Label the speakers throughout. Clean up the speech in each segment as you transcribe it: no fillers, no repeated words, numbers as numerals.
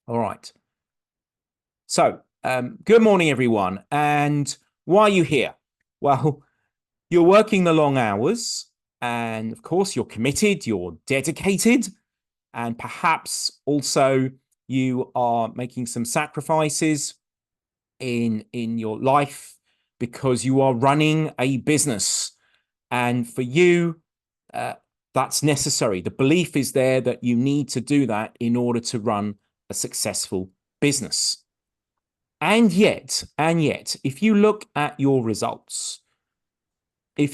Speaker 1: All right. So, good morning, everyone. And why are you here? Well, you're working the long hours, and of course, you're committed, you're dedicated, and perhaps also you are making some sacrifices in your life because you are running a business. And for you, uh, that's necessary. The belief is there that you need to do that in order to run a successful business. And yet, if you look at your results, in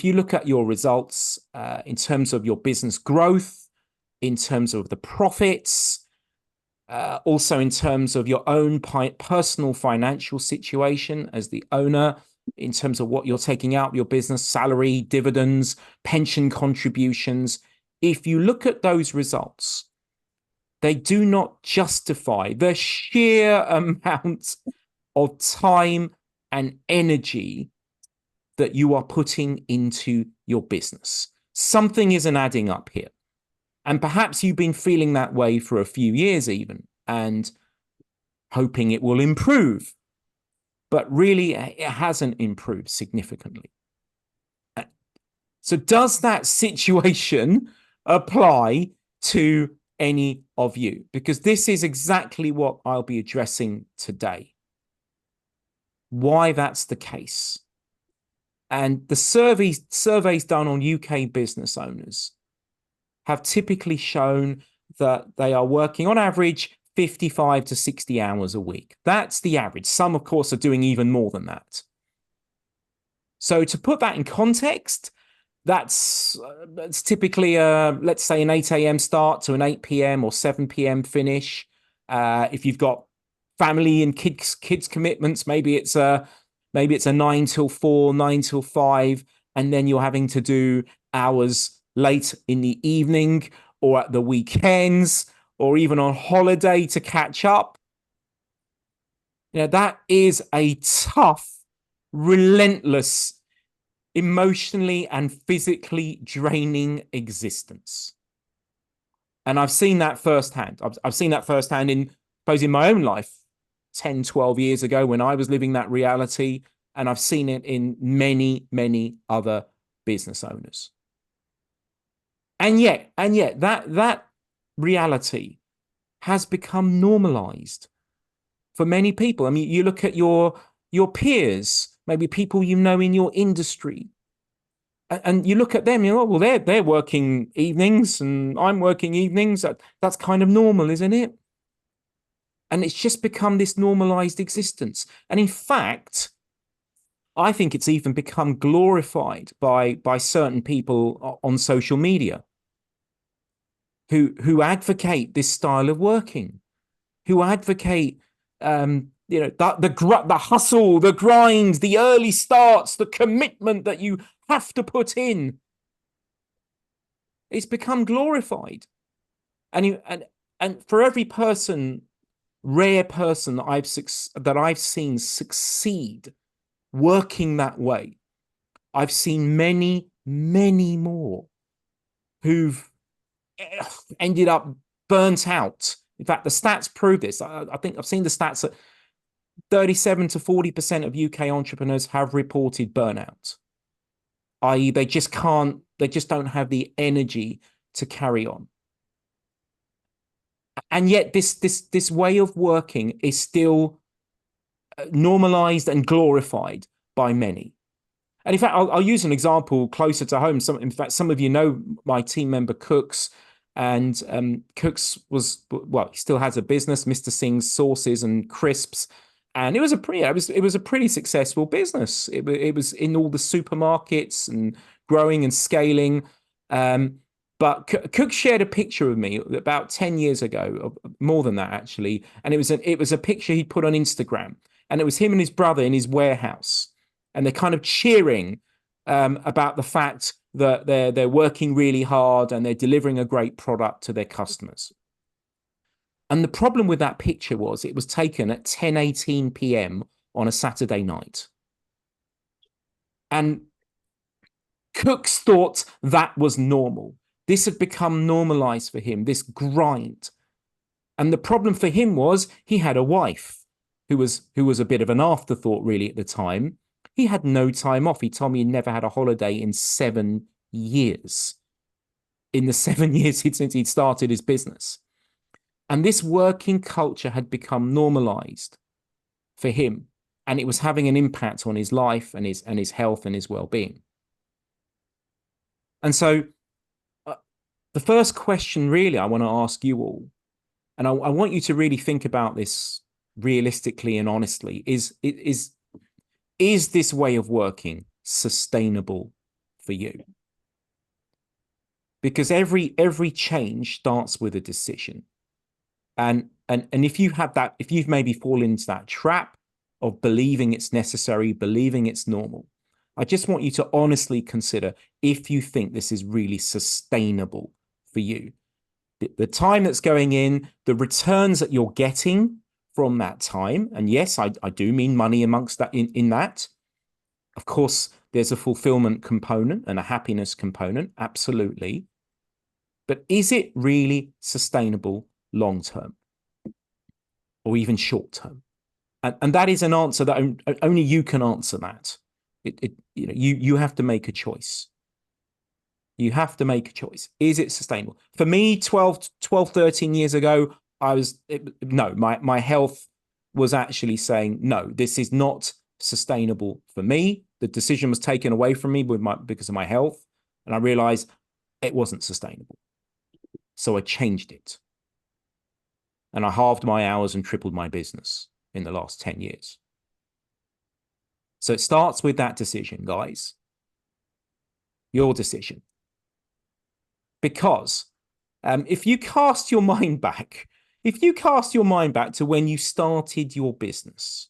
Speaker 1: terms of your business growth, in terms of the profits, also in terms of your own personal financial situation as the owner, in terms of what you're taking out of your business, salary, dividends, pension contributions, if you look at those results, they do not justify the sheer amount of time and energy that you are putting into your business. Something isn't adding up here. And perhaps you've been feeling that way for a few years even and hoping it will improve. But really, it hasn't improved significantly. So does that situation apply to any of you? Because this is exactly what I'll be addressing today. Why that's the case. And the surveys done on UK business owners have typically shown that they are working on average 55 to 60 hours a week. That's the average. Some, of course, are doing even more than that. So to put that in context, that's typically, let's say, an 8 a.m. start to an 8 p.m. or 7 p.m. finish. If you've got family and kids commitments, maybe it's a 9 till 4, 9 till 5, and then you're having to do hours late in the evening or at the weekends or even on holiday to catch up. That is a tough, relentless, emotionally and physically draining existence. And I've seen that firsthand. I've seen that firsthand in my own life 10, 12 years ago when I was living that reality. And I've seen it in many, many other business owners. And yet that reality has become normalized for many people. I mean, you look at your peers, maybe people you know in your industry, and you look at them, well, they're working evenings and I'm working evenings. That's kind of normal, isn't it? And it's just become this normalized existence. And in fact, I think it's even become glorified by certain people on social media who advocate this style of working, who advocate the hustle, the grind, the early starts, the commitment that you have to put in. It's become glorified, and for every rare person that I've seen succeed working that way, I've seen many, many more who've ended up burnt out. In fact, the stats prove this. I think I've seen the stats that 37 to 40% of UK entrepreneurs have reported burnout, i.e. they just don't have the energy to carry on. And yet this way of working is still normalized and glorified by many. And in fact, I'll use an example closer to home. In fact, some of you know my team member Cooks, and Cooks he still has a business, Mr. Singh's Sauces and Crisps, and it was a pretty successful business. It was in all the supermarkets and growing and scaling. But Cook shared a picture with me about 10 years ago, more than that actually, and it was a picture he put on Instagram, and it was him and his brother in his warehouse, and they're kind of cheering about the fact that they're working really hard and they're delivering a great product to their customers. And the problem with that picture was it was taken at 10:18 p.m. on a Saturday night. And Cooks thought that was normal. This had become normalized for him, this grind. And the problem for him was he had a wife who was a bit of an afterthought really at the time. He had no time off. He told me he never had a holiday in 7 years. In the 7 years since he'd started his business. And this working culture had become normalized for him. And it was having an impact on his life and his health and his well-being. And so the first question really I want to ask you all, and I want you to really think about this realistically and honestly, is this way of working sustainable for you? Because every change starts with a decision. And if you have that, if you've maybe fallen into that trap of believing it's necessary, believing it's normal, I just want you to honestly consider if you think this is really sustainable for you. The time that's going in, the returns that you're getting from that time, and yes, I do mean money amongst that in that. Of course, there's a fulfillment component and a happiness component, absolutely. But is it really sustainable long term or even short term? And that is an answer that only you can answer that. You have to make a choice. You have to make a choice. Is it sustainable? For me, 12, 13 years ago, my health was actually saying, no, this is not sustainable for me. The decision was taken away from me because of my health. And I realized it wasn't sustainable. So I changed it. And I halved my hours and tripled my business in the last 10 years. So it starts with that decision, guys. Your decision. Because if you cast your mind back to when you started your business,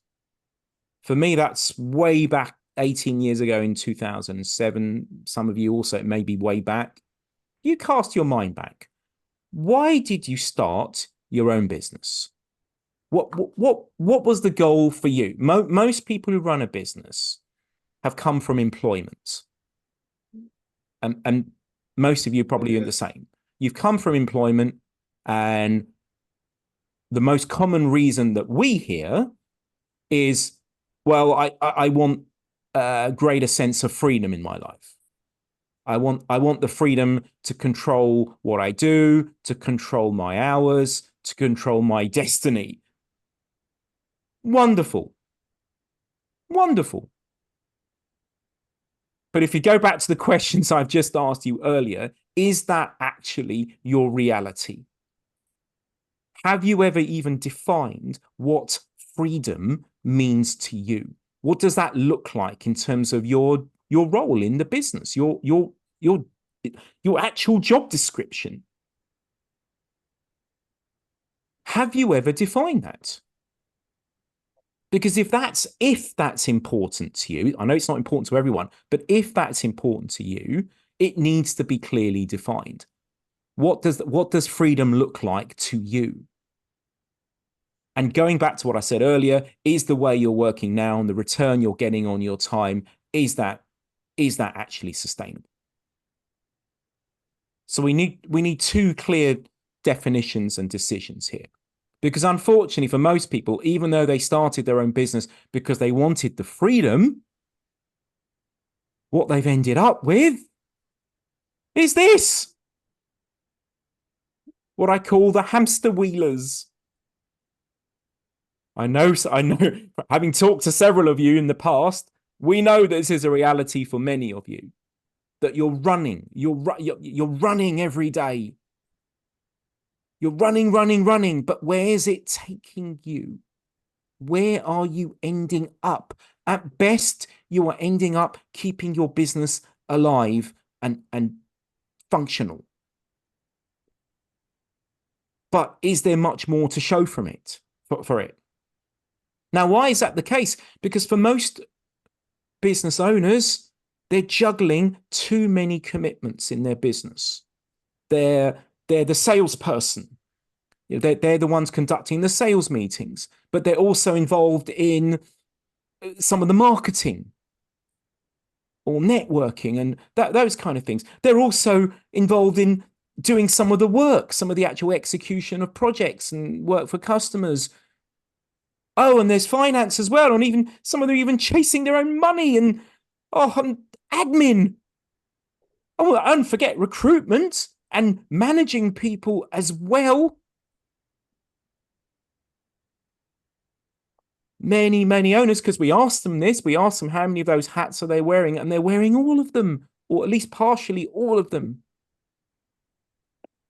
Speaker 1: for me, that's way back 18 years ago in 2007. Some of you also, maybe way back. You cast your mind back. Why did you start your own business? What was the goal for you? Most people who run a business have come from employment. And most of you probably are the same. You've come from employment, and the most common reason that we hear is, well, I want a greater sense of freedom in my life. I want the freedom to control what I do, to control my hours, to control my destiny. Wonderful. Wonderful. But if you go back to the questions I've just asked you earlier, is that actually your reality? Have you ever even defined what freedom means to you? What does that look like in terms of your role in the business, your actual job description? Have you ever defined that? Because if that's important to you, I know it's not important to everyone, but if that's important to you, it needs to be clearly defined. What does freedom look like to you? And going back to what I said earlier, is the way you're working now and the return you're getting on your time, is that actually sustainable? So we need two clear definitions and decisions here. Because unfortunately, for most people, even though they started their own business because they wanted the freedom, what they've ended up with is this. What I call the hamster wheelers. I know, having talked to several of you in the past, we know that this is a reality for many of you. That you're running every day. You're running, but where is it taking you? Where are you ending up? At best, you are ending up keeping your business alive and functional. But is there much more to show from it, for it? Now, why is that the case? Because for most business owners, they're juggling too many commitments in their business. They're the salesperson. They're the ones conducting the sales meetings, but they're also involved in some of the marketing or networking and those kind of things. They're also involved in doing some of the work, some of the actual execution of projects and work for customers. Oh, and there's finance as well, and even some of them even chasing their own money and admin. Oh, and forget recruitment and managing people as well. Many owners, because we asked them this, we asked them how many of those hats are they wearing, and they're wearing all of them, or at least partially all of them.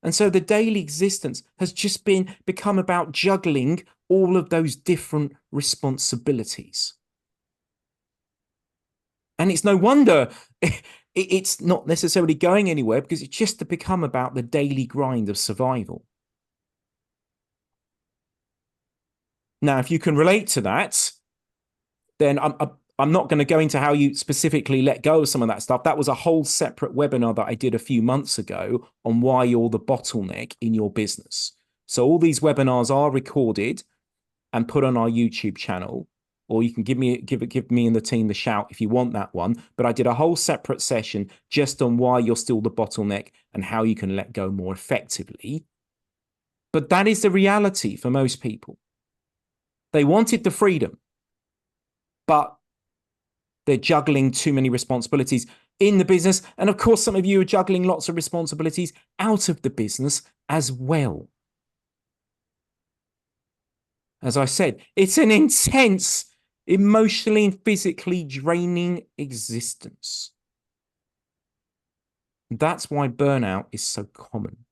Speaker 1: And so the daily existence has just become about juggling all of those different responsibilities. And it's no wonder it's not necessarily going anywhere, because it's just become about the daily grind of survival. Now, if you can relate to that, then I'm not going to go into how you specifically let go of some of that stuff. That was a whole separate webinar that I did a few months ago on why you're the bottleneck in your business. So all these webinars are recorded and put on our YouTube channel, or you can give me and the team the shout if you want that one. But I did a whole separate session just on why you're still the bottleneck and how you can let go more effectively. But that is the reality for most people. They wanted the freedom, but they're juggling too many responsibilities in the business. And of course, some of you are juggling lots of responsibilities out of the business as well. As I said, it's an intense, emotionally and physically draining existence. That's why burnout is so common.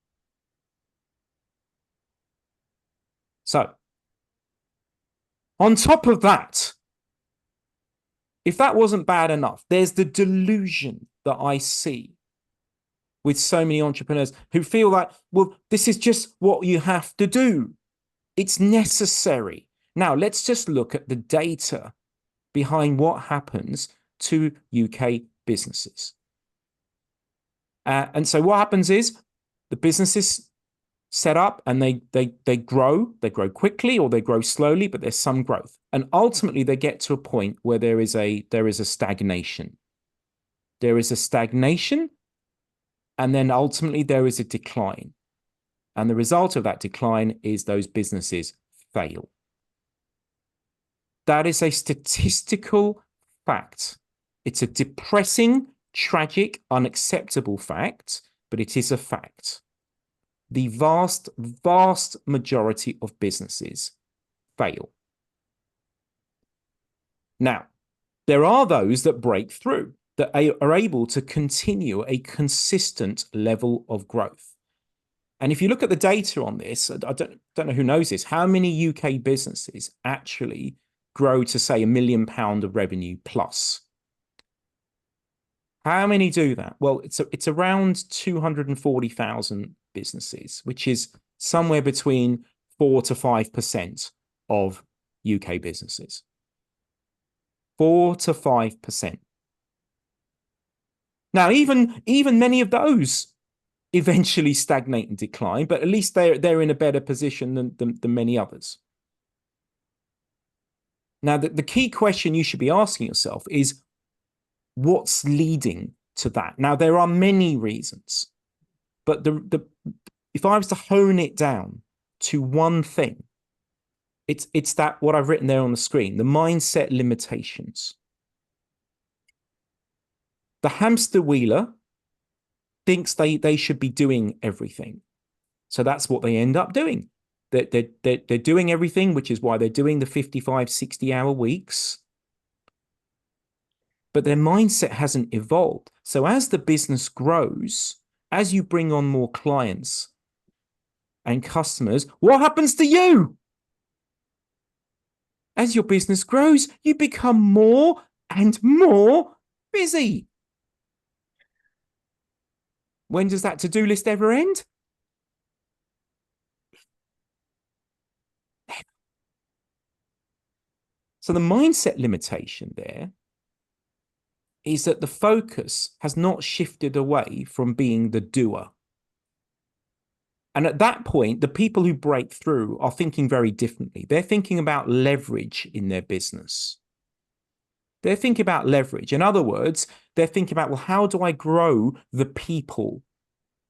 Speaker 1: So, on top of that, if that wasn't bad enough, there's the delusion that I see with so many entrepreneurs who feel like, well, this is just what you have to do. It's necessary. Now, let's just look at the data behind what happens to UK businesses. And so what happens is the businesses set up and they grow quickly or they grow slowly, but there's some growth. And ultimately they get to a point where there is a stagnation. There is a stagnation, and then ultimately there is a decline. And the result of that decline is those businesses fail. That is a statistical fact. It's a depressing, tragic, unacceptable fact, but it is a fact. The vast majority of businesses fail. Now, there are those that break through, that are able to continue a consistent level of growth. And if you look at the data on this, I don't know who knows this, how many UK businesses actually grow to, say, £1 million of revenue plus? How many do that? Well, it's around 240,000 businesses, which is somewhere between 4 to 5% of UK businesses. 4 to 5%. Now, even many of those eventually stagnate and decline, but at least they're in a better position than many others. Now, the key question you should be asking yourself is, what's leading to that? Now, there are many reasons, but if I was to hone it down to one thing, it's that what I've written there on the screen, the mindset limitations. The hamster wheeler thinks they should be doing everything. So that's what they end up doing. They're doing everything, which is why they're doing the 55, 60-hour weeks. But their mindset hasn't evolved. So as the business grows, as you bring on more clients and customers, what happens to you? As your business grows, you become more and more busy. When does that to-do list ever end? So the mindset limitation there is that the focus has not shifted away from being the doer. And at that point, the people who break through are thinking very differently. They're thinking about leverage in their business. They're thinking about leverage. In other words, they're thinking about, well, how do I grow the people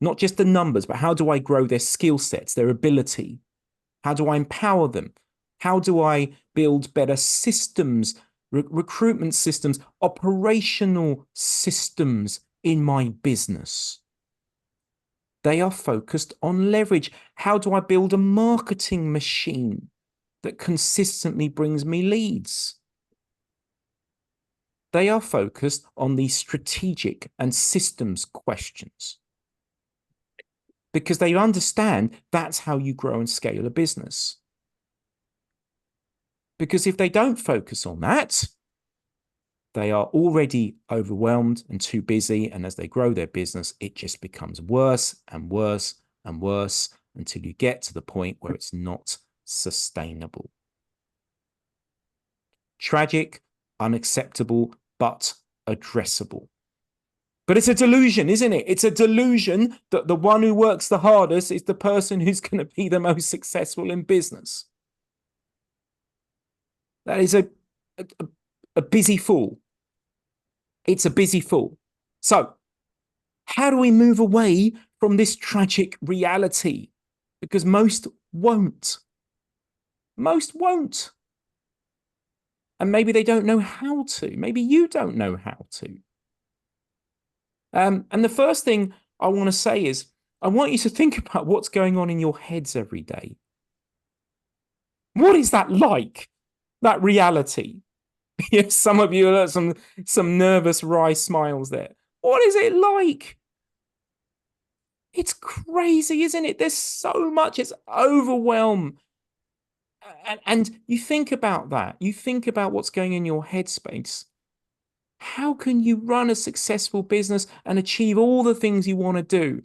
Speaker 1: Not just the numbers, but how do I grow their skill sets, their ability? How do I empower them? How do I build better systems, recruitment systems, operational systems in my business? They are focused on leverage. How do I build a marketing machine that consistently brings me leads? They are focused on these strategic and systems questions because they understand that's how you grow and scale a business. Because if they don't focus on that, they are already overwhelmed and too busy. And as they grow their business, it just becomes worse and worse and worse until you get to the point where it's not sustainable. Tragic, unacceptable, but addressable. But it's a delusion, isn't it? It's a delusion that the one who works the hardest is the person who's going to be the most successful in business. That is a busy fool. It's a busy fool. So how do we move away from this tragic reality? Because most won't. Most won't. And maybe they don't know how to. Maybe you don't know how to. And the first thing I want to say is, I want you to think about what's going on in your heads every day. What is that like? That reality? Yes, some of you are some nervous wry smiles there. What is it like? It's crazy, isn't it? There's so much. It's overwhelm. And you think about that. You think about what's going in your headspace. How can you run a successful business and achieve all the things you want to do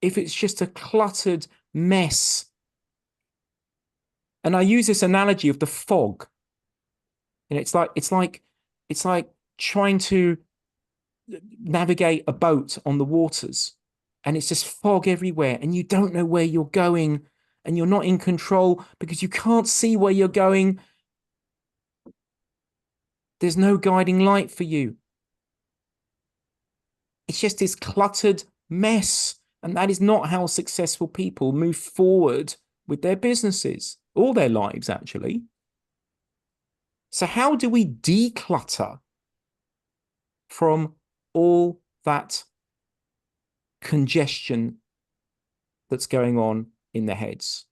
Speaker 1: if it's just a cluttered mess? And I use this analogy of the fog. And it's like trying to navigate a boat on the waters, and it's just fog everywhere, and you don't know where you're going, and you're not in control because you can't see where you're going. There's no guiding light for you. It's just this cluttered mess. And that is not how successful people move forward with their businesses, or their lives, actually. So how do we declutter from all that congestion that's going on in the heads,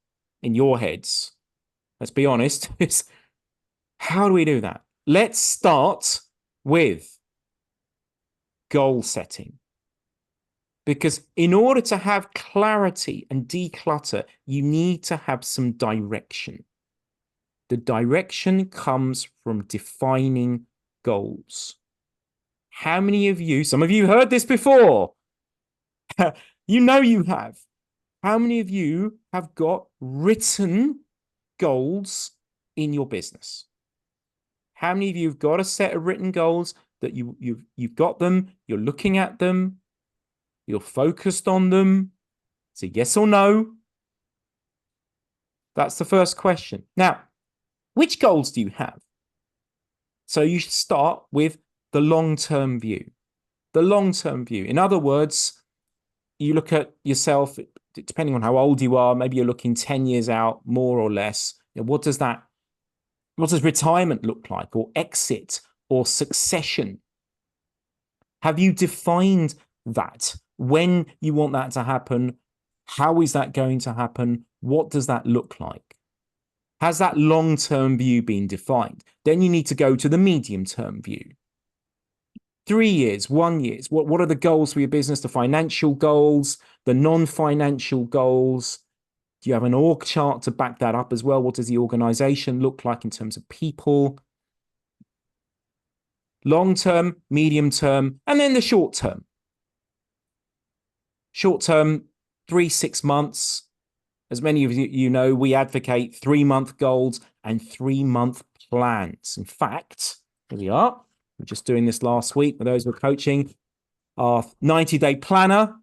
Speaker 1: in your heads? Let's be honest. How do we do that? Let's start with goal setting. Because in order to have clarity and declutter, you need to have some direction. The direction comes from defining goals. How many of you, some of you heard this before, you know you have. How many of you have got written goals in your business? How many of you have got a set of written goals that you've got them, you're looking at them, you're focused on them? So yes or no? That's the first question. Now, which goals do you have? So you should start with the long-term view. The long-term view. In other words, you look at yourself, depending on how old you are, maybe you're looking 10 years out, more or less. You know, what does retirement look like, or exit, or succession? Have you defined that? When you want that to happen? How is that going to happen? What does that look like? Has that long-term view been defined? Then you need to go to the medium-term view. 3 years, 1 year. What are the goals for your business? The financial goals, the non-financial goals. Do you have an org chart to back that up as well? What does the organization look like in terms of people? Long-term, medium-term, and then the short-term. Short-term, 3-6 months. As many of you know, we advocate 3-month goals and 3-month plans. In fact, here we are. We're just doing this last week for those who are coaching. Our 90-day planner.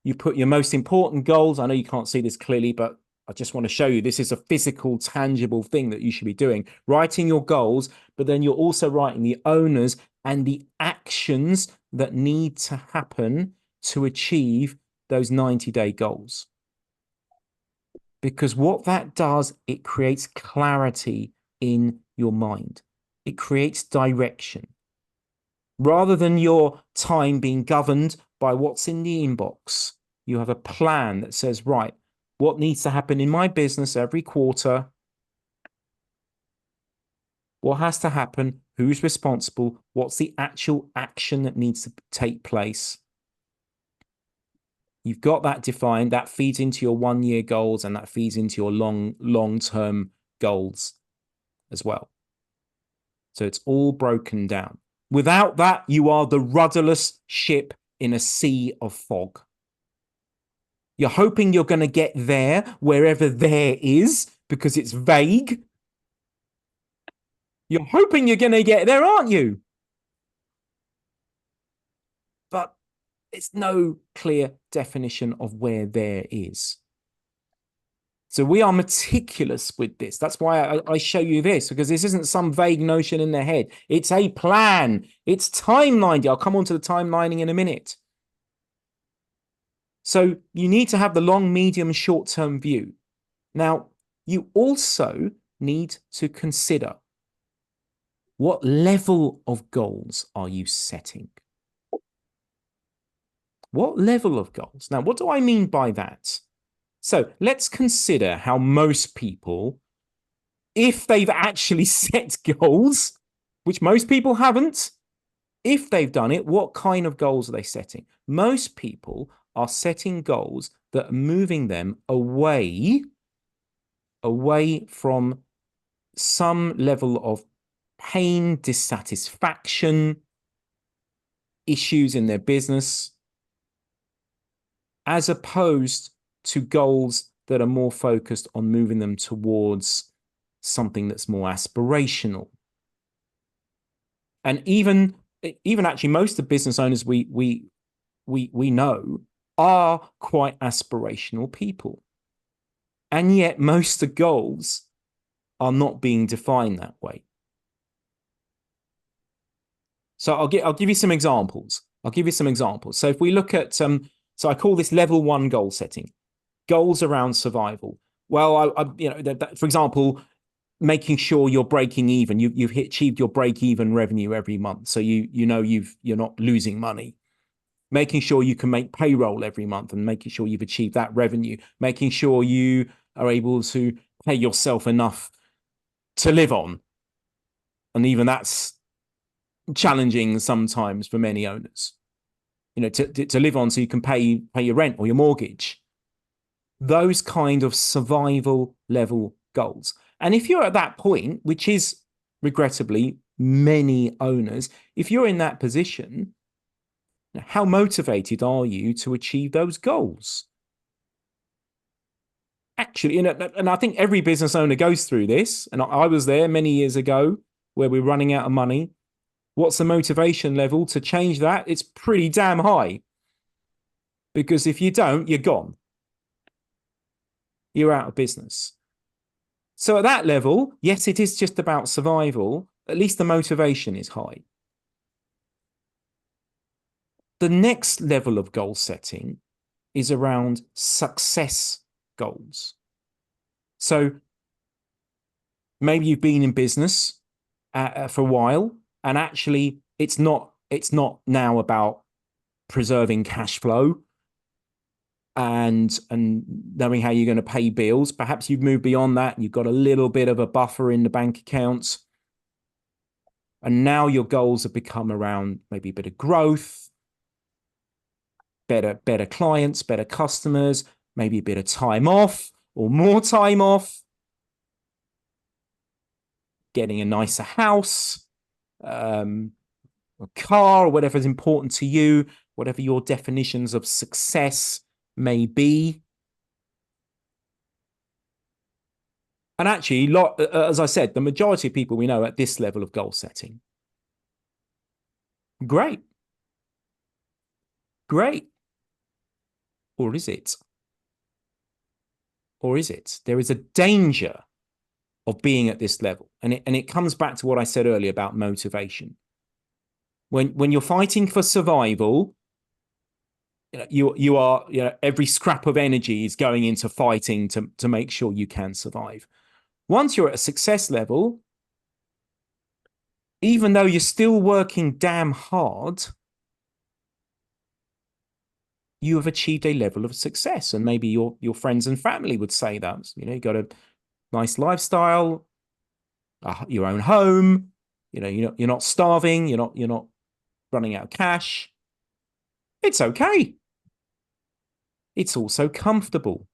Speaker 1: You put your most important goals. I know you can't see this clearly, but I just want to show you this is a physical, tangible thing that you should be doing. Writing your goals, but then you're also writing the owners and the actions that need to happen to achieve those 90-day goals. Because what that does, it creates clarity in your mind. It creates direction. Rather than your time being governed by what's in the inbox, you have a plan that says, right, what needs to happen in my business every quarter? What has to happen? Who's responsible? What's the actual action that needs to take place? You've got that defined. That feeds into your 1-year goals, and that feeds into your long-term goals as well. So it's all broken down. Without that, you are the rudderless ship in a sea of fog. You're hoping you're going to get there, wherever there is, because it's vague. You're hoping you're going to get there, aren't you? But it's no clear definition of where there is. So we are meticulous with this. That's why I show you this, because this isn't some vague notion in their head. It's a plan. It's timelined. I'll come on to the timelining in a minute. So you need to have the long, medium, short-term view. Now, you also need to consider, what level of goals are you setting? What level of goals? Now, what do I mean by that? So let's consider how most people, if they've actually set goals, which most people haven't, if they've done it, what kind of goals are they setting? Most people are setting goals that are moving them away from some level of pain, dissatisfaction, issues in their business, as opposed to goals that are more focused on moving them towards something that's more aspirational. And even actually, most of the business owners we know are quite aspirational people. And yet most of the goals are not being defined that way. So I'll give you some examples. So if we look at, so I call this level 1 goal setting, goals around survival. Well, for example, making sure you're breaking even. You've achieved your break-even revenue every month, so you're not losing money. Making sure you can make payroll every month and making sure you've achieved that revenue. Making sure you are able to pay yourself enough to live on, and even that's challenging sometimes for many owners. To live on so you can pay your rent or your mortgage. Those kind of survival level goals. And if you're at that point, which is regrettably many owners, if you're in that position, how motivated are you to achieve those goals? Actually, and I think every business owner goes through this, and I was there many years ago where we're running out of money. What's the motivation level to change that? It's pretty damn high. Because if you don't, you're gone. You're out of business. So at that level, yes, it is just about survival. At least the motivation is high. The next level of goal setting is around success goals. So maybe you've been in business for a while, and actually it's not now about preserving cash flow and knowing how you're going to pay bills. Perhaps you've moved beyond that. You've got a little bit of a buffer in the bank accounts. And now your goals have become around maybe a bit of growth, better clients, better customers, maybe a bit of time off or more time off, getting a nicer house, a car, or whatever is important to you, whatever your definitions of success may be. And actually, as I said, the majority of people we know at this level of goal setting. Great. Or is it? There is a danger of being at this level. And it comes back to what I said earlier about motivation. When you're fighting for survival, you are, every scrap of energy is going into fighting to make sure you can survive. Once you're at a success level, even though you're still working damn hard, you have achieved a level of success. And maybe your friends and family would say that. You got a nice lifestyle, your own home. You're not starving. You're not running out of cash. It's okay. It's also comfortable.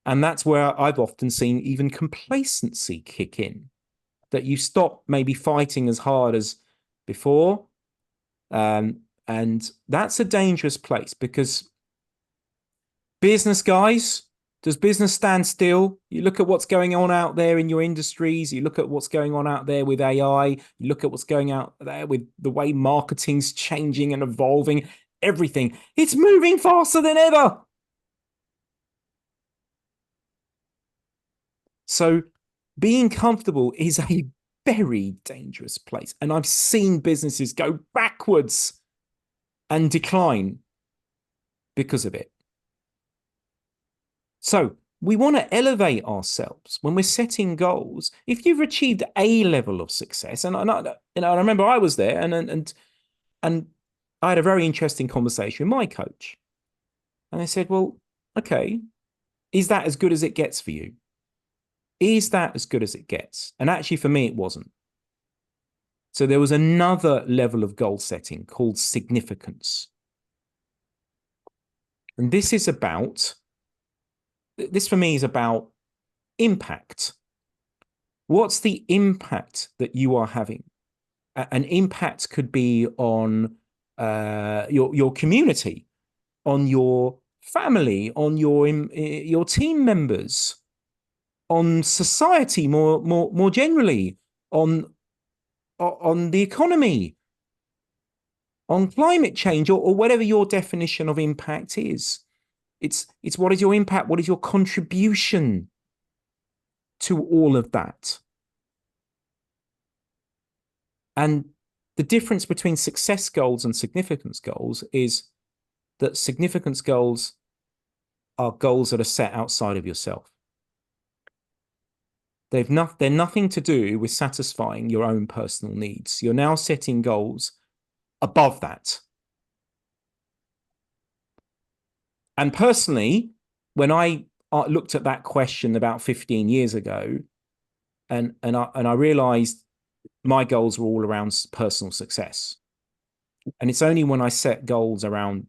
Speaker 1: And that's where I've often seen even complacency kick in, that you stop maybe fighting as hard as before. And that's a dangerous place, because business guys, does business stand still? You look at what's going on out there in your industries. You look at what's going on out there with AI. You look at what's going out there with the way marketing's changing and evolving. Everything. It's moving faster than ever. So being comfortable is a very dangerous place. And I've seen businesses go backwards and decline because of it. So we want to elevate ourselves when we're setting goals. If you've achieved a level of success, and I remember I was there, and I had a very interesting conversation with my coach. And I said, well, okay, is that as good as it gets for you? Is that as good as it gets? And actually, for me, it wasn't. So there was another level of goal setting called significance. And this for me is about impact. What's the impact that you are having? An impact could be on your community, on your family, on your team members, on society more generally, on the economy, on climate change, or whatever your definition of impact is. It's what is your impact? What is your contribution to all of that? And the difference between success goals and significance goals is that significance goals are goals that are set outside of yourself. They're nothing to do with satisfying your own personal needs. You're now setting goals above that. And personally, when I looked at that question about 15 years ago, and I realized my goals were all around personal success. And it's only when I set goals around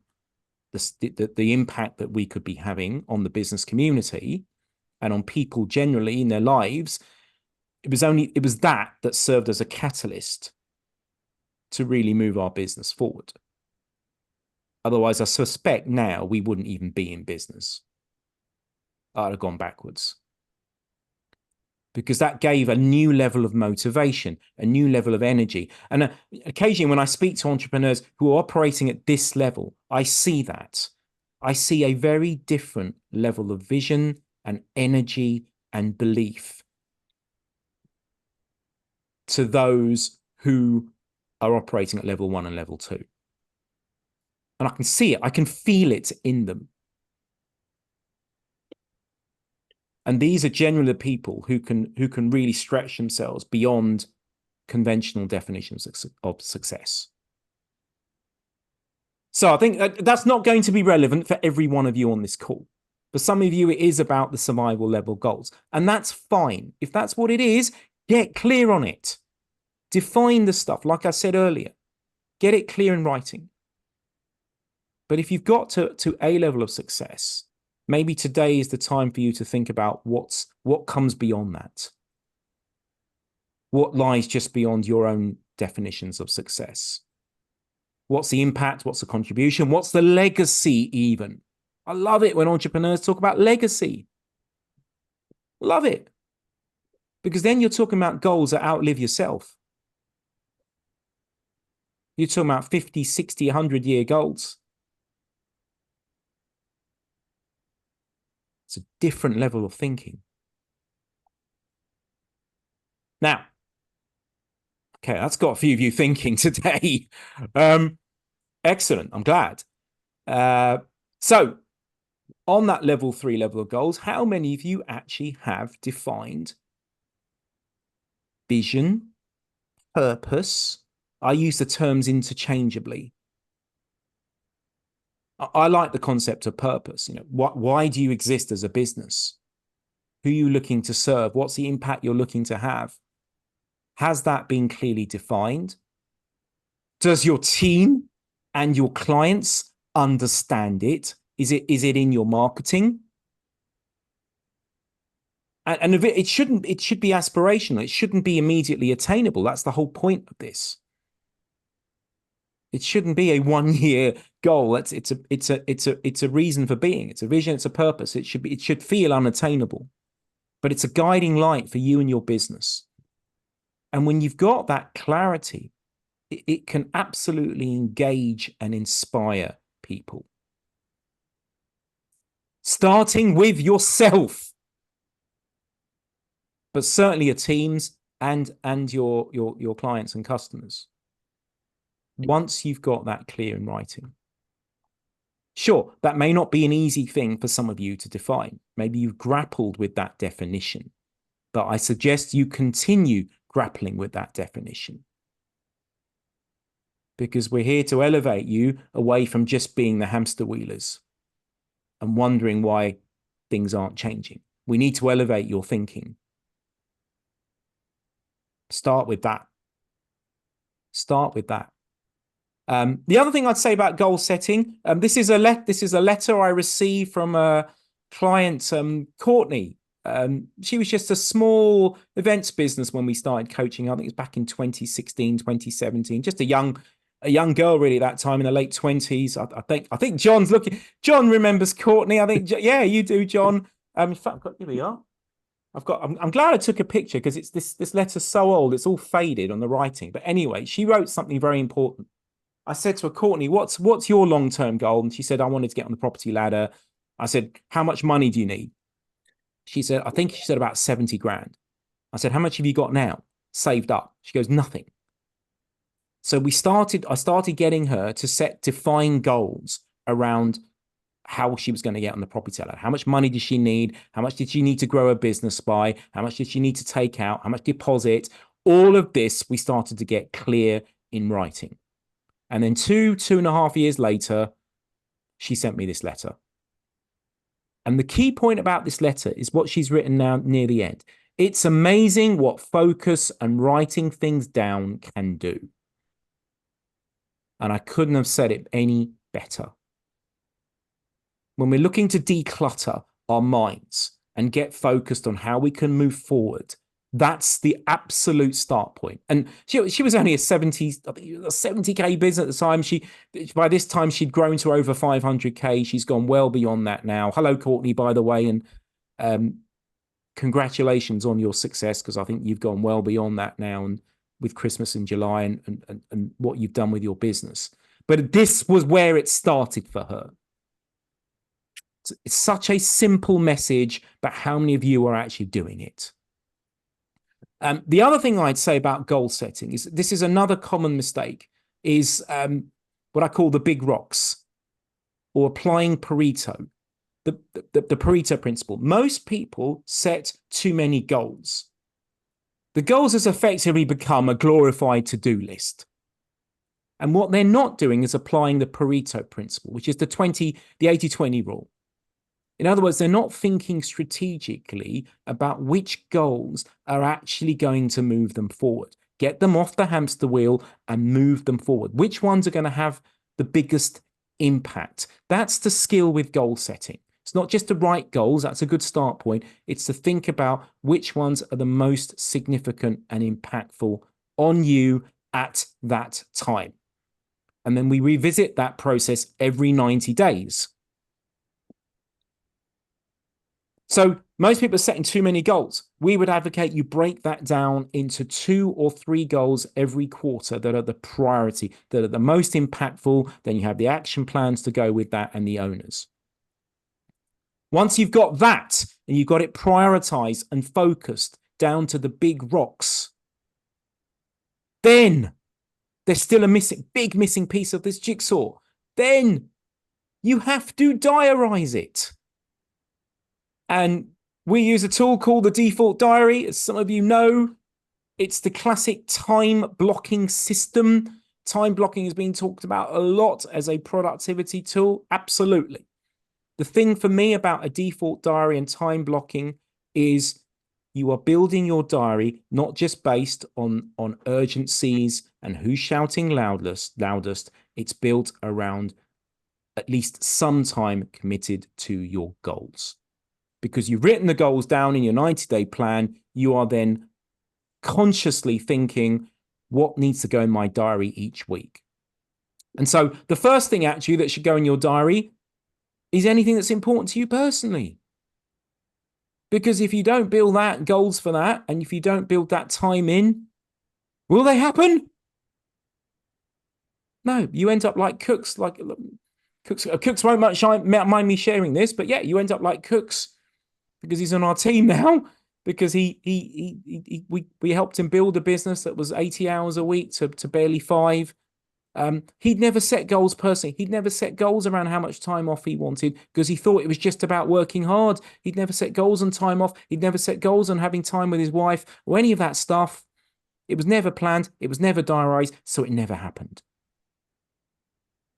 Speaker 1: the impact that we could be having on the business community and on people generally in their lives, it was that served as a catalyst to really move our business forward. Otherwise, I suspect now we wouldn't even be in business. I'd have gone backwards. Because that gave a new level of motivation, a new level of energy. And occasionally when I speak to entrepreneurs who are operating at this level, I see that. I see a very different level of vision and energy and belief to those who are operating at level 1 and level 2. And I can see it, I can feel it in them. And these are generally the people who can really stretch themselves beyond conventional definitions of success. So I think that's not going to be relevant for every one of you on this call. For some of you, it is about the survival level goals. And that's fine. If that's what it is, get clear on it. Define the stuff, like I said earlier. Get it clear in writing. But if you've got to a level of success, maybe today is the time for you to think about what comes beyond that. What lies just beyond your own definitions of success? What's the impact? What's the contribution? What's the legacy even? I love it when entrepreneurs talk about legacy. Love it. Because then you're talking about goals that outlive yourself. You're talking about 50, 60, 100-year goals. It's a different level of thinking. Now, okay, that's got a few of you thinking today. Excellent. I'm glad. So on that level 3 level of goals, how many of you actually have defined vision, purpose? I use the terms interchangeably. I like the concept of purpose. Why do you exist as a business? Who are you looking to serve? What's the impact you're looking to have? Has that been clearly defined? Does your team and your clients understand it? Is it in your marketing? And it should be aspirational. It shouldn't be immediately attainable. That's the whole point of this. It shouldn't be a 1-year goal. It's a reason for being. It's a vision. It's a purpose. It should feel unattainable, but it's a guiding light for you and your business. And when you've got that clarity, it can absolutely engage and inspire people. Starting with yourself, but certainly your teams and your clients and customers. Once you've got that clear in writing. Sure, that may not be an easy thing for some of you to define. Maybe you've grappled with that definition, but I suggest you continue grappling with that definition, because we're here to elevate you away from just being the hamster wheelers and wondering why things aren't changing. We need to elevate your thinking. Start with that. Start with that. The other thing I'd say about goal setting, this is a letter I received from a client, Courtney. She was just a small events business when we started coaching. I think it was back in 2016, 2017, just a young girl really at that time, in the late 20s. I think John's looking. John remembers Courtney. I think, yeah, you do, John. In fact, here we are. I'm glad I took a picture, because it's this letter's so old, it's all faded on the writing. But anyway, she wrote something very important. I said to her, Courtney, what's your long-term goal? And she said, I wanted to get on the property ladder. I said, how much money do you need? She said, I think she said about 70 grand. I said, how much have you got now saved up? She goes, nothing. So I started getting her to set defined goals around how she was going to get on the property ladder. How much money did she need? How much did she need to grow her business by? How much did she need to take out? How much deposit? All of this, we started to get clear in writing. And then 2.5 years later, she sent me this letter. And the key point about this letter is what she's written now near the end. It's amazing what focus and writing things down can do. And I couldn't have said it any better. When we're looking to declutter our minds and get focused on how we can move forward, that's the absolute start point. And she was only a 70K business at the time. By this time, she'd grown to over 500K. She's gone well beyond that now. Hello, Courtney, by the way. And congratulations on your success, because I think you've gone well beyond that now, and with Christmas in July and what you've done with your business. But this was where it started for her. It's such a simple message, but how many of you are actually doing it? The other thing I'd say about goal setting is, this is another common mistake, is what I call the big rocks, or applying Pareto, the Pareto principle. Most people set too many goals. The goals has effectively become a glorified to-do list. And what they're not doing is applying the Pareto principle, which is the 80-20 rule. In other words, they're not thinking strategically about which goals are actually going to move them forward. Get them off the hamster wheel and move them forward. Which ones are going to have the biggest impact? That's the skill with goal setting. It's not just to write goals. That's a good start point. It's to think about which ones are the most significant and impactful on you at that time. And then we revisit that process every 90 days. So most people are setting too many goals. We would advocate you break that down into 2 or 3 goals every quarter that are the priority, that are the most impactful. Then you have the action plans to go with that and the owners. Once you've got that and you've got it prioritized and focused down to the big rocks, then there's still a big missing piece of this jigsaw. Then You have to diarize it. And we use a tool called the default diary. As some of you know, it's the classic time blocking system. Time blocking has been talked about a lot as a productivity tool. Absolutely. The thing for me about a default diary and time blocking is you are building your diary not just based on urgencies and who's shouting loudest. It's built around at least some time committed to your goals. Because you've written the goals down in your 90-day plan, you are then consciously thinking what needs to go in my diary each week. And so the first thing actually that should go in your diary is anything that's important to you personally. Because if you don't build that goals for that, and if you don't build that time in, will they happen? No, you end up like Cooks. Like Cooks won't much mind me sharing this, but yeah, you end up like Cooks because he's on our team now. Because we helped him build a business that was 80 hours a week to barely 5. He'd never set goals personally. He'd never set goals around how much time off he wanted because he thought it was just about working hard. He'd never set goals on time off. He'd never set goals on having time with his wife or any of that stuff. It was never planned. It was never diarized, so it never happened.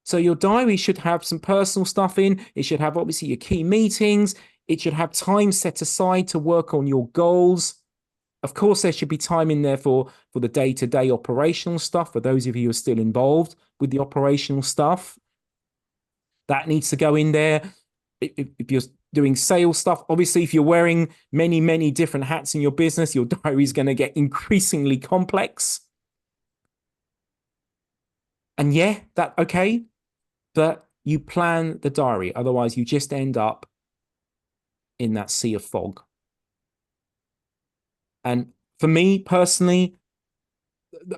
Speaker 1: So your diary should have some personal stuff in. It should have obviously your key meetings. It should have time set aside to work on your goals. Of course, there should be time in there for the day-to-day operational stuff, for those of you who are still involved with the operational stuff. That needs to go in there. If you're doing sales stuff, obviously, if you're wearing many, many different hats in your business, your diary is going to get increasingly complex. And yeah, okay, but you plan the diary. Otherwise, you just end up in that sea of fog. And for me personally,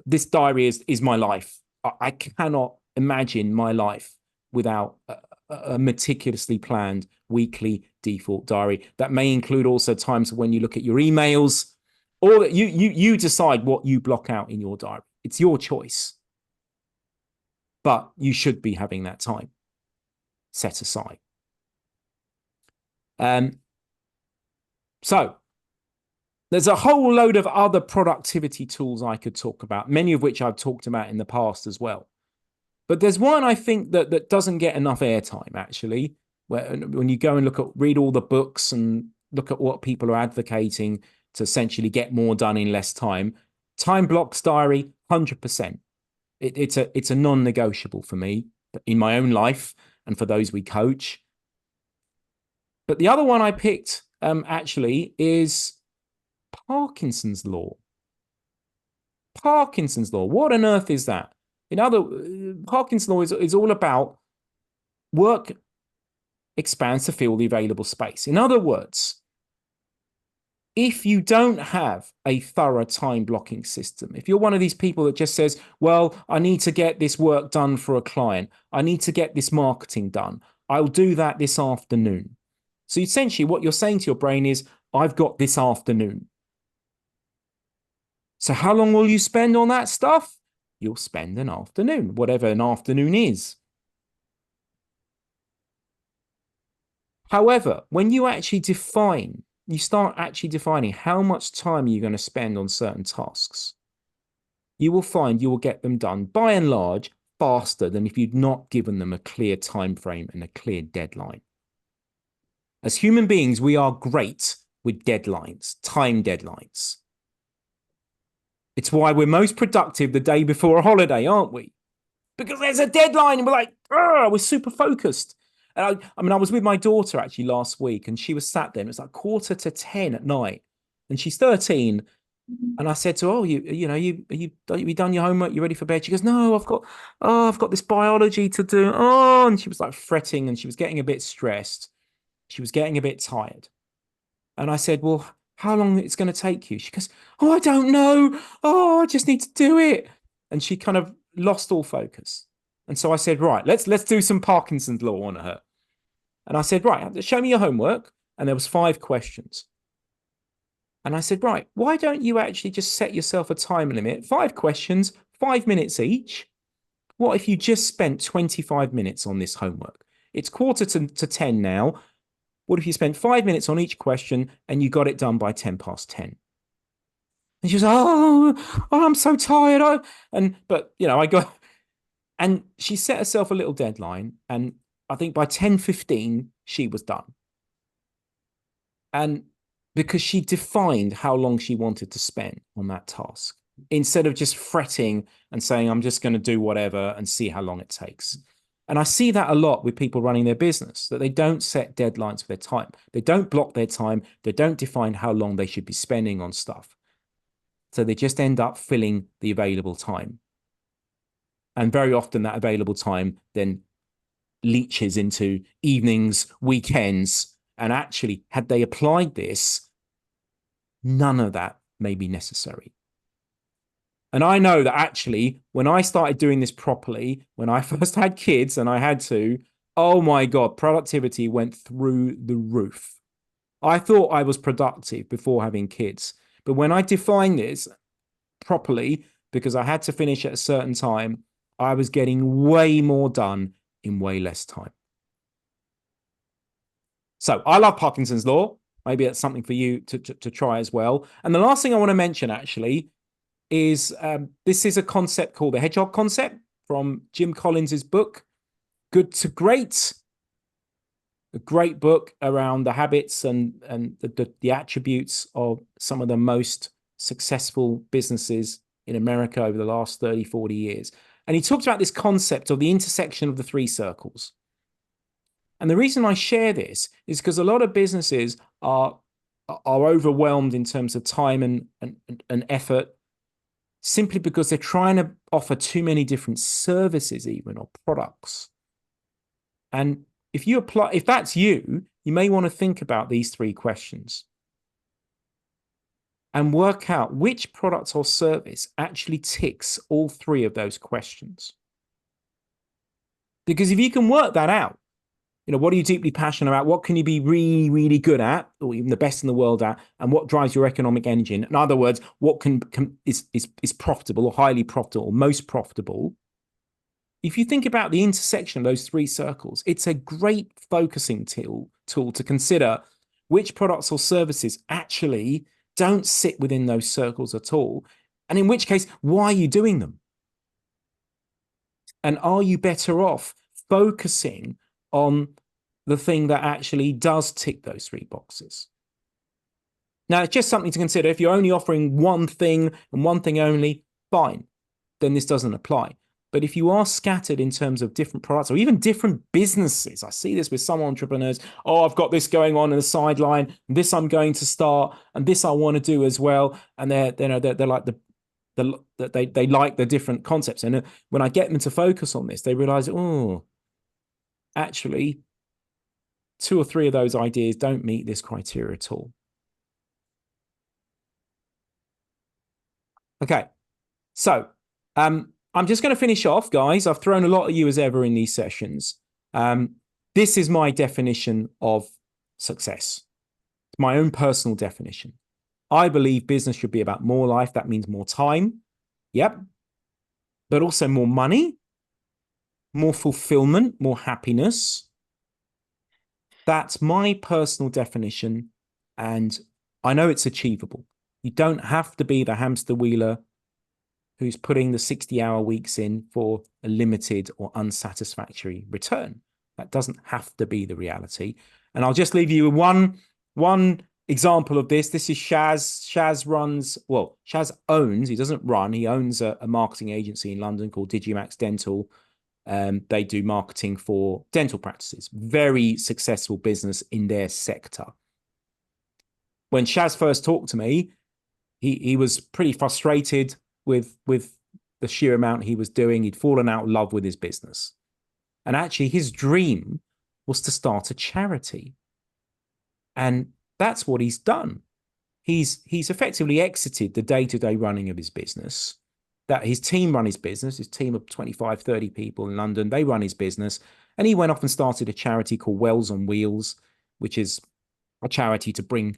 Speaker 1: this diary is my life. I cannot imagine my life without a meticulously planned weekly default diary. That may include also times when you look at your emails, or that you decide what you block out in your diary. It's your choice. But you should be having that time set aside. So there's a whole load of other productivity tools I could talk about, many of which I've talked about in the past as well. But there's one I think that doesn't get enough airtime, actually, when you go and read all the books and look at what people are advocating to essentially get more done in less time. Time blocks diary, 100%. It's a non-negotiable for me in my own life and for those we coach. But the other one I picked actually is Parkinson's law. Parkinson's law. What on earth is that? Parkinson's law is all about work expands to fill the available space. In other words, if you don't have a thorough time blocking system, if you're one of these people that just says, well, I need to get this work done for a client, I need to get this marketing done, I'll do that this afternoon. So essentially what you're saying to your brain is, I've got this afternoon. So how long will you spend on that stuff? You'll spend an afternoon, whatever an afternoon is. However, when you start actually defining how much time you're going to spend on certain tasks, you will find you will get them done by and large faster than if you'd not given them a clear time frame and a clear deadline. As human beings, we are great with deadlines, time deadlines. It's why we're most productive the day before a holiday, aren't we? Because there's a deadline and we're like, we're super focused. And I was with my daughter actually last week and she was sat there and it was like 9:45 at night and she's 13. And I said to her, you done your homework? You ready for bed? She goes, no, I've got this biology to do. Oh, and she was like fretting and she was getting a bit stressed. She was getting a bit tired. And I said, well, how long it's going to take you? She goes, oh, I don't know. Oh, I just need to do it. And she kind of lost all focus. And so I said, right, let's do some Parkinson's law on her. And I said, right, show me your homework. And there was 5 questions. And I said, right, why don't you actually just set yourself a time limit? 5 questions, 5 minutes each. What if you just spent 25 minutes on this homework? It's quarter to 10 now. What if you spent 5 minutes on each question and you got it done by 10 past 10? And she was, oh, I'm so tired. But I got, and she set herself a little deadline. And I think by 10:15, she was done. And because she defined how long she wanted to spend on that task instead of just fretting and saying, I'm just going to do whatever and see how long it takes. And I see that a lot with people running their business, that they don't set deadlines for their time. They don't block their time. They don't define how long they should be spending on stuff. So they just end up filling the available time. And very often that available time then leaches into evenings, weekends. And actually, had they applied this, none of that may be necessary. And I know that actually, when I started doing this properly, when I first had kids and I had to, oh my God, productivity went through the roof. I thought I was productive before having kids. But when I defined this properly, because I had to finish at a certain time, I was getting way more done in way less time. So I love Parkinson's law. Maybe that's something for you to try as well. And the last thing I want to mention actually is this is a concept called the hedgehog concept from Jim Collins's book, Good to Great. A great book around the habits and the attributes of some of the most successful businesses in America over the last 30, 40 years. And he talks about this concept of the intersection of the three circles. And the reason I share this is because a lot of businesses are overwhelmed in terms of time and effort, simply because they're trying to offer too many different services even, or products. And if that's you, you may want to think about these three questions and work out which product or service actually ticks all three of those questions. Because if you can work that out, what are you deeply passionate about? What can you be really, really good at, or even the best in the world at? And what drives your economic engine? In other words, what is profitable or highly profitable or most profitable? If you think about the intersection of those three circles, it's a great focusing tool to consider which products or services actually don't sit within those circles at all. And in which case, why are you doing them? And are you better off focusing on the thing that actually does tick those three boxes? Now, it's just something to consider. If you're only offering one thing and one thing only, fine, then this doesn't apply. But if you are scattered in terms of different products or even different businesses, I see this with some entrepreneurs. Oh, I've got this going on in the sideline, and this I'm going to start, and this I want to do as well. And they're like they like the different concepts. And when I get them to focus on this, they realize, oh, actually, 2 or 3 of those ideas don't meet this criteria at all. Okay, so I'm just going to finish off, guys. I've thrown a lot at you as ever in these sessions. This is my definition of success. It's my own personal definition. I believe business should be about more life. That means more time. Yep. But also more money, more fulfillment, more happiness. That's my personal definition. And I know it's achievable. You don't have to be the hamster wheeler who's putting the 60-hour weeks in for a limited or unsatisfactory return. That doesn't have to be the reality. And I'll just leave you with one example of this. This is Shaz. Shaz owns, he doesn't run, he owns a marketing agency in London called Digimax Dental. They do marketing for dental practices. Very successful business in their sector. When Shaz first talked to me, he was pretty frustrated with the sheer amount he was doing. He'd fallen out of love with his business. And actually his dream was to start a charity. And that's what he's done. He's effectively exited the day-to-day running of his business. That his team run his business, his team of 25, 30 people in London, they run his business. And he went off and started a charity called Wells on Wheels, which is a charity to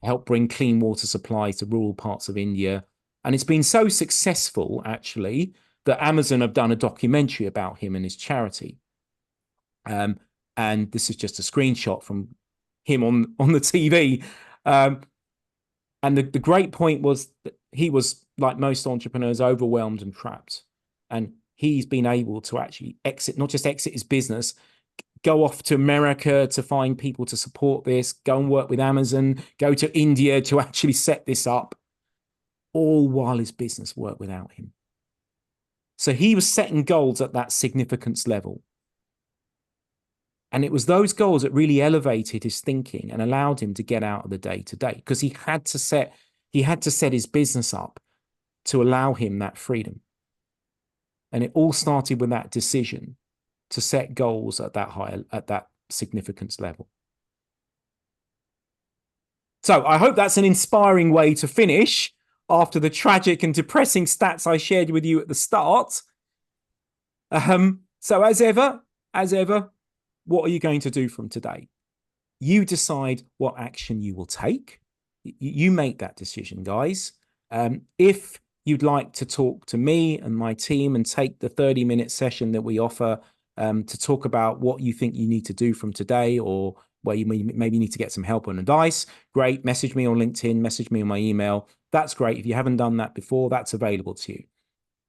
Speaker 1: help bring clean water supplies to rural parts of India. And it's been so successful, actually, that Amazon have done a documentary about him and his charity. And And this is just a screenshot from him on the TV. And the great point was that he was, like most entrepreneurs, overwhelmed and trapped. And he's been able to actually exit, not just exit his business, go off to America to find people to support this, go and work with Amazon, go to India to actually set this up, all while his business worked without him. So he was setting goals at that significance level. And it was those goals that really elevated his thinking and allowed him to get out of the day-to-day, because he had to set his business up to allow him that freedom. And it all started with that decision to set goals at that significance level. So I hope that's an inspiring way to finish after the tragic and depressing stats I shared with you at the start. So as ever, what are you going to do from today? You decide what action you will take. You make that decision, guys. If you'd like to talk to me and my team and take the 30-minute session that we offer to talk about what you think you need to do from today, or where you maybe need to get some help and advice, great. Message me on LinkedIn, message me on my email. That's great. If you haven't done that before, that's available to you.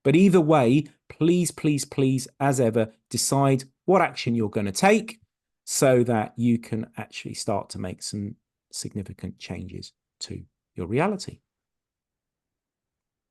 Speaker 1: But either way, please, please, please, as ever, decide what action you're going to take so that you can actually start to make some significant changes to your reality.